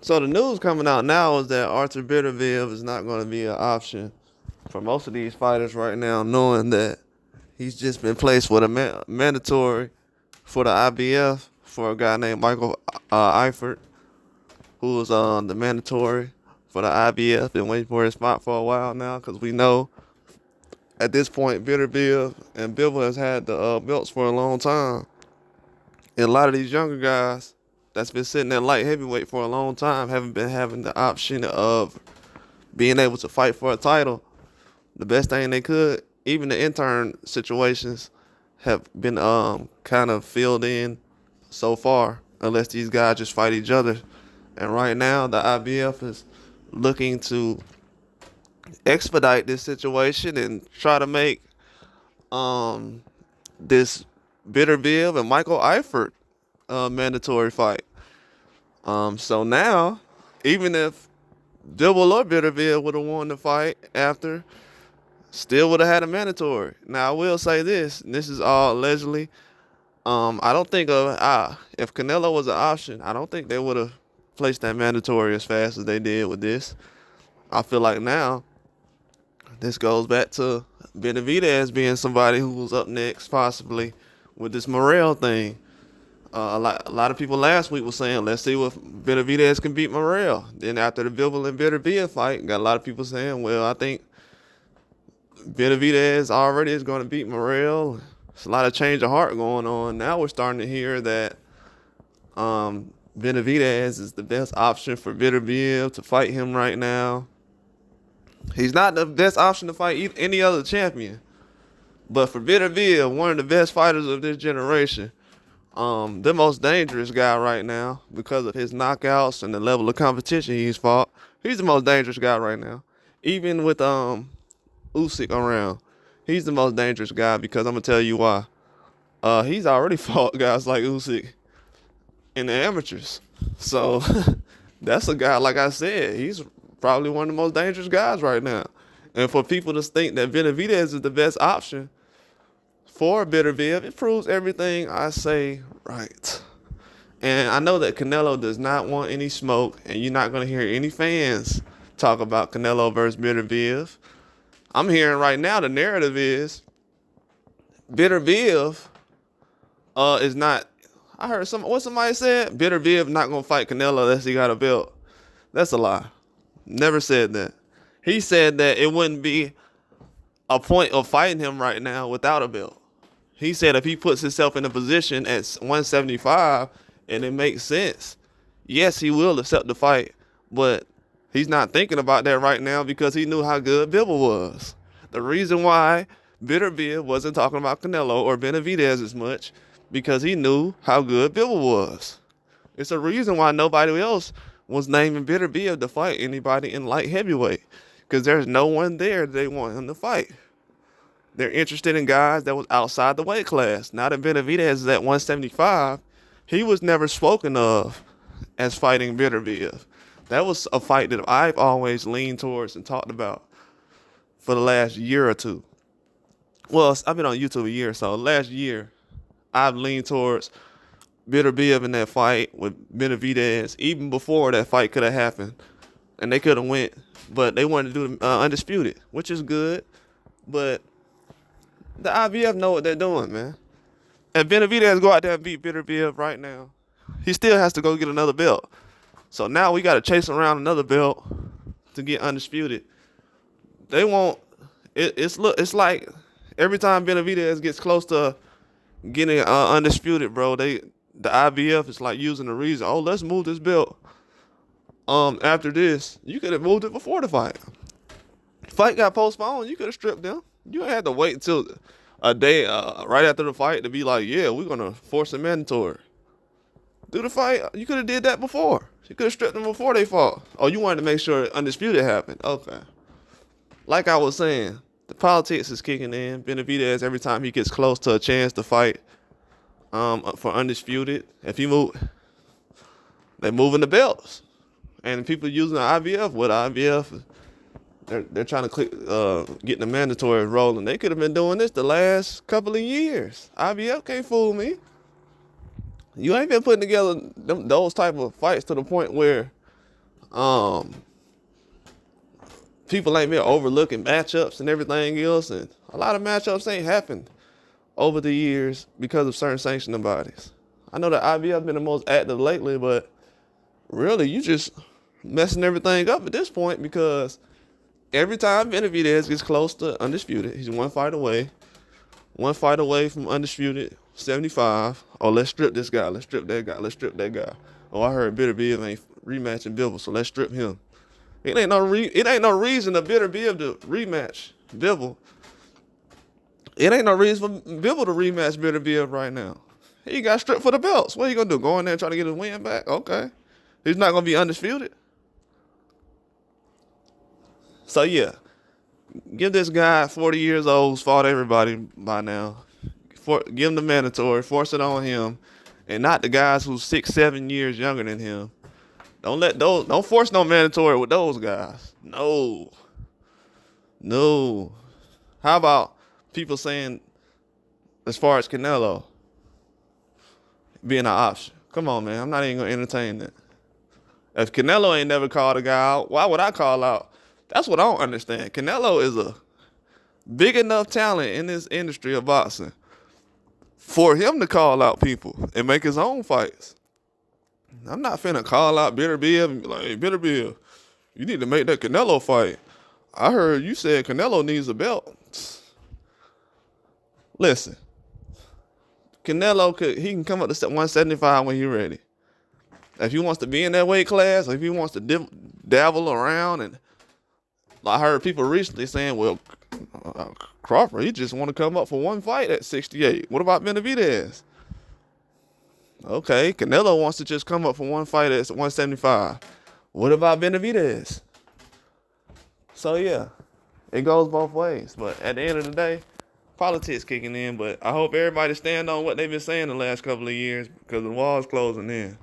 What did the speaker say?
So the news coming out now is that Artur Beterbiev is not going to be an option for most of these fighters right now, knowing that he's just been placed with a mandatory for the IBF for a guy named Michael Eifert, who was the mandatory for the IBF. Been waiting for his spot for a while now because we know at this point Beterbiev and Bivol has had the belts for a long time. And a lot of these younger guys that's been sitting at light heavyweight for a long time haven't been having the option of being able to fight for a title. The best thing they could, even the intern situations, have been kind of filled in so far, unless these guys just fight each other. And right now, the IBF is looking to expedite this situation and try to make this Beterbiev and Michael Eifert mandatory fight. So now, even if Bivol or Beterbiev would have won the fight after, still would have had a mandatory. Now, I will say this, and this is all allegedly. I don't think if Canelo was an option, I don't think they would have placed that mandatory as fast as they did with this. I feel like now this goes back to Benavidez being somebody who was up next possibly with this Morrell thing. A lot of people last week were saying, let's see if Benavidez can beat Morrell. Then after the Bivol and Beterbiev fight, got a lot of people saying, well, I think Benavidez already is going to beat Morrell. There's a lot of change of heart going on. Now we're starting to hear that Benavidez is the best option for Beterbiev to fight him right now. He's not the best option to fight any other champion. But for Beterbiev, one of the best fighters of this generation, the most dangerous guy right now because of his knockouts and the level of competition he's fought. He's the most dangerous guy right now. Even with Usyk around, he's the most dangerous guy because I'm going to tell you why. He's already fought guys like Usyk in the amateurs. So that's a guy, like I said, he's probably one of the most dangerous guys right now. And for people to think that Benavidez is the best option for Beterbiev, it proves everything I say right. And I know that Canelo does not want any smoke, and you're not going to hear any fans talk about Canelo versus Beterbiev. I'm hearing right now the narrative is Beterbiev is not. I heard what somebody said. Beterbiev not gonna fight Canelo unless he got a belt. That's a lie. Never said that. He said that it wouldn't be a point of fighting him right now without a belt. He said if he puts himself in a position at 175 and it makes sense, yes, he will accept the fight, but he's not thinking about that right now because he knew how good Bivol was. The reason why Beterbiev wasn't talking about Canelo or Benavidez as much because he knew how good Bivol was. It's a reason why nobody else was naming Beterbiev to fight anybody in light heavyweight because there's no one there they want him to fight. They're interested in guys that was outside the weight class. Now that Benavidez is at 175, he was never spoken of as fighting Beterbiev. That was a fight that I've always leaned towards and talked about for the last year or two. Well, I've been on YouTube a year, so last year I've leaned towards Beterbiev in that fight with Benavidez, even before that fight could have happened. And they could have went, but they wanted to do undisputed, which is good. But the IBF know what they're doing, man. And Benavidez go out there and beat Beterbiev right now. He still has to go get another belt. So now we got to chase around another belt to get undisputed. They won't. It's like every time Benavidez gets close to getting undisputed, bro. The IBF is like using the reason. Oh, let's move this belt. After this, you could have moved it before the fight. Fight got postponed. You could have stripped them. You ain't had to wait until a day right after the fight to be like, yeah, we're gonna force a mandatory. Do the fight. You could have did that before. You could have stripped them before they fought. Oh, you wanted to make sure undisputed happened. Okay. Like I was saying, the politics is kicking in. Benavidez, every time he gets close to a chance to fight for undisputed, if he move, they're moving the belts. And people using the IBF, with IBF, they're trying to get the mandatory rolling. They could have been doing this the last couple of years. IBF can't fool me. You ain't been putting together those type of fights to the point where Um, People ain't been overlooking matchups and everything else, and a lot of matchups ain't happened over the years because of certain sanctioning bodies. I know the IBF been the most active lately, but really, you just messing everything up at this point because every time Beterbiev gets close to undisputed, he's one fight away from undisputed 75. Oh, let's strip this guy, let's strip that guy, let's strip that guy. Oh, I heard Beterbiev ain't rematching Bivol, so let's strip him. It ain't no reason to Beterbiev to rematch Bivol. It ain't no reason for Bivol to rematch Beterbiev right now. He got stripped for the belts. What are you gonna do? Go in there and try to get his win back? Okay. He's not gonna be undisputed. So yeah, give this guy 40 years old who's fought everybody by now. Give him the mandatory, force it on him, and not the guys who's 6-7 years younger than him. Don't force no mandatory with those guys. No. How about people saying, as far as Canelo being an option? Come on, man. I'm not even gonna entertain that. If Canelo ain't never called a guy out, why would I call out? That's what I don't understand. Canelo is a big enough talent in this industry of boxing for him to call out people and make his own fights. I'm not finna call out Beterbiev and be like, hey, Beterbiev, you need to make that Canelo fight. I heard you said Canelo needs a belt. Listen, Canelo he can come up to 175 when he's ready. If he wants to be in that weight class, or if he wants to dabble around, and I heard people recently saying, well, Crawford, he just want to come up for one fight at 68. What about Benavidez? Okay, Canelo wants to just come up for one fight at 175. What about Benavidez? So yeah, it goes both ways. But at the end of the day, politics kicking in. But I hope everybody stand on what they've been saying the last couple of years because the wall's closing in.